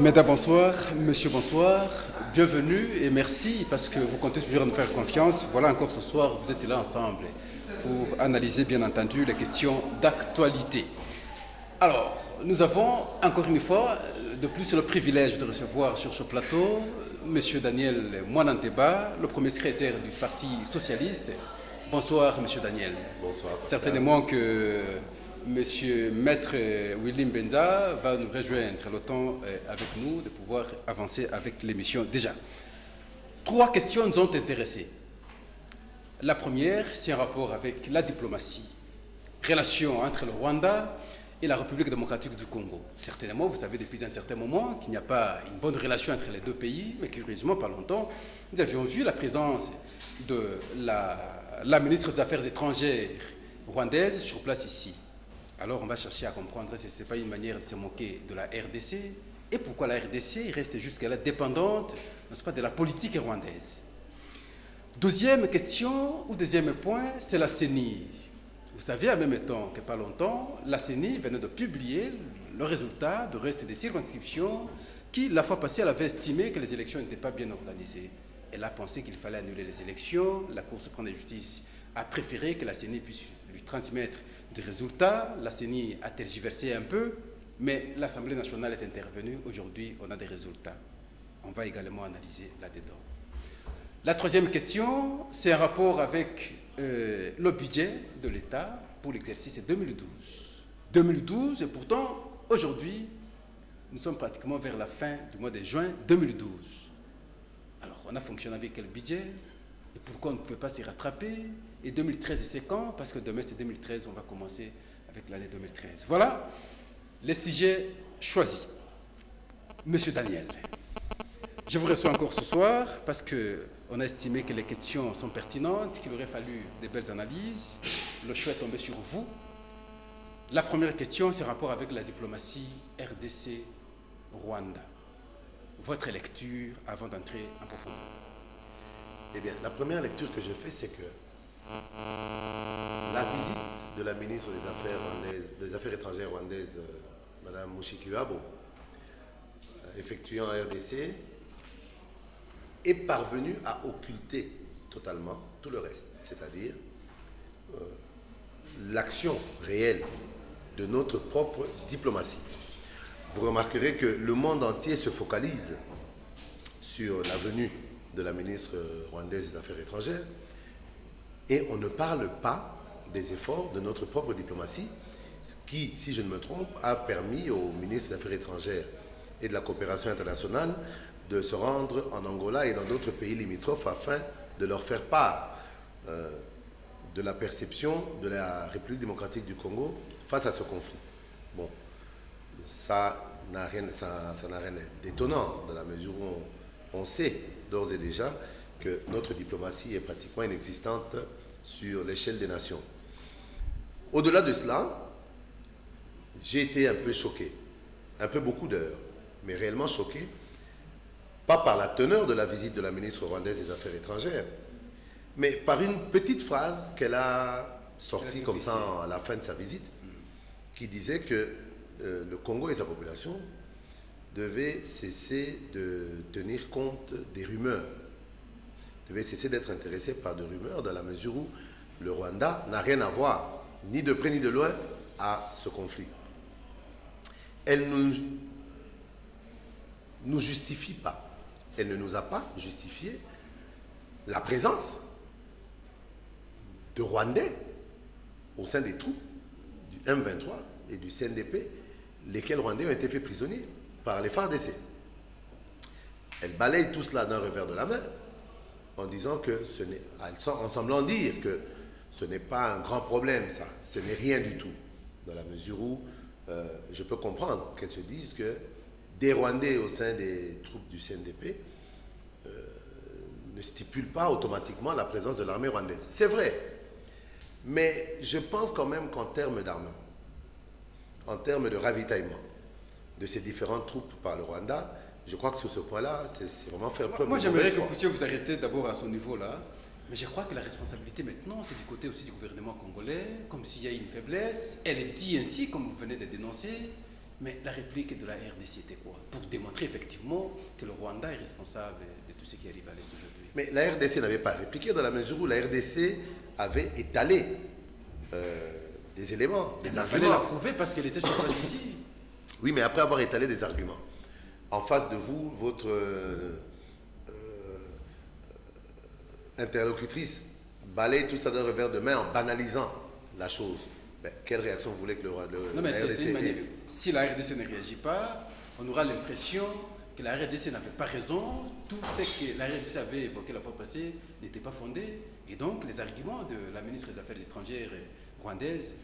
Mesdames, bonsoir. Monsieur, bonsoir. Bienvenue et merci parce que vous comptez toujours nous faire confiance. Voilà, encore ce soir, vous êtes là ensemble pour analyser, bien entendu, les questions d'actualité. Alors, nous avons encore une fois de plus le privilège de recevoir sur ce plateau Monsieur Daniel Mwananteba, le premier secrétaire du Parti Socialiste. Bonsoir, Monsieur Daniel. Bonsoir. Certainement que Monsieur Maître Willy Benza va nous rejoindre le temps avec nous de pouvoir avancer avec l'émission. Déjà, 3 questions nous ont intéressés. La première, c'est un rapport avec la diplomatie, relation entre le Rwanda et la République démocratique du Congo. Certainement, vous savez depuis un certain moment qu'il n'y a pas une bonne relation entre les deux pays, mais curieusement, pas longtemps, nous avions vu la présence de la ministre des Affaires étrangères rwandaise sur place ici. Alors on va chercher à comprendre si ce n'est pas une manière de se moquer de la RDC et pourquoi la RDC reste jusqu'à-là dépendante, n'est-ce pas, de la politique rwandaise. Deuxième question, ou deuxième point, c'est la CENI. Vous savez, en même temps que pas longtemps, la CENI venait de publier le résultat du reste des circonscriptions qui, la fois passée, elle avait estimé que les élections n'étaient pas bien organisées. Elle a pensé qu'il fallait annuler les élections. La Cour suprême de justice a préféré que la CENI puisse lui transmettre des résultats. La CENI a tergiversé un peu, mais l'Assemblée nationale est intervenue. Aujourd'hui, on a des résultats. On va également analyser là-dedans. La troisième question, c'est un rapport avec le budget de l'État pour l'exercice 2012. 2012, et pourtant, aujourd'hui, nous sommes pratiquement vers la fin du mois de juin 2012. Alors, on a fonctionné avec quel budget? Et pourquoi on ne pouvait pas s'y rattraper? Et 2013, c'est quand? Parce que demain, c'est 2013, on va commencer avec l'année 2013. Voilà les sujets choisis. Monsieur Daniel, je vous reçois encore ce soir parce qu'on a estimé que les questions sont pertinentes, qu'il aurait fallu des belles analyses. Le choix est tombé sur vous. La première question, c'est en rapport avec la diplomatie RDC-Rwanda. Votre lecture avant d'entrer en profondeur. Eh bien, la première lecture que je fais, c'est que la visite de la ministre des Affaires étrangères rwandaise, Mme Mushikiwabo, effectuée en RDC, est parvenue à occulter totalement tout le reste, c'est-à-dire l'action réelle de notre propre diplomatie. Vous remarquerez que le monde entier se focalise sur la venue de la ministre rwandaise des Affaires étrangères et on ne parle pas des efforts de notre propre diplomatie qui, si je ne me trompe, a permis au ministre des Affaires étrangères et de la coopération internationale de se rendre en Angola et dans d'autres pays limitrophes afin de leur faire part de la perception de la République démocratique du Congo face à ce conflit. Bon, ça n'a rien d'étonnant dans la mesure où on sait d'ores et déjà que notre diplomatie est pratiquement inexistante sur l'échelle des nations. Au-delà de cela, j'ai été un peu choqué, un peu beaucoup d'heures, mais réellement choqué, pas par la teneur de la visite de la ministre rwandaise des Affaires étrangères, mais par une petite phrase qu'elle a sortie comme ça à la fin de sa visite, qui disait que le Congo et sa population devaient cesser de tenir compte des rumeurs, devaient cesser d'être intéressés par des rumeurs dans la mesure où le Rwanda n'a rien à voir, ni de près ni de loin, à ce conflit. Elle ne nous justifie pas. Elle ne nous a pas justifié la présence de Rwandais au sein des troupes du M23 et du CNDP, lesquels Rwandais ont été faits prisonniers par les FARDC. Elle balaye tout cela d'un revers de la main en disant que en semblant dire que ce n'est pas un grand problème, ça, ce n'est rien du tout, dans la mesure où je peux comprendre qu'elles se disent que des Rwandais au sein des troupes du CNDP ne stipulent pas automatiquement la présence de l'armée rwandaise. C'est vrai, mais je pense quand même qu'en termes d'armement, en termes de ravitaillement de ces différentes troupes par le Rwanda, je crois que sur ce point-là, c'est vraiment faire preuve de Moi, j'aimerais que vous puissiez vous arrêter d'abord à ce niveau-là, mais je crois que la responsabilité maintenant, c'est du côté aussi du gouvernement congolais, comme s'il y a une faiblesse. Elle est dit ainsi, comme vous venez de dénoncer, mais la réplique de la RDC était quoi? Pour démontrer montrer effectivement que le Rwanda est responsable de tout ce qui arrive à l'Est aujourd'hui. Mais la RDC n'avait pas répliqué dans la mesure où la RDC avait étalé des éléments, des Il fallait arguments. la prouver parce qu'elle était sur place ici. Oui, mais après avoir étalé des arguments, en face de vous, votre interlocutrice balaye tout ça d'un revers de main en banalisant la chose. Ben, quelle réaction vous voulez que Non, mais la c'est une RDC manière. ait? Si la RDC ne réagit pas, on aura l'impression que la RDC n'avait pas raison. Tout ce que la RDC avait évoqué la fois passée n'était pas fondé. Et donc, les arguments de la ministre des Affaires étrangères rwandaise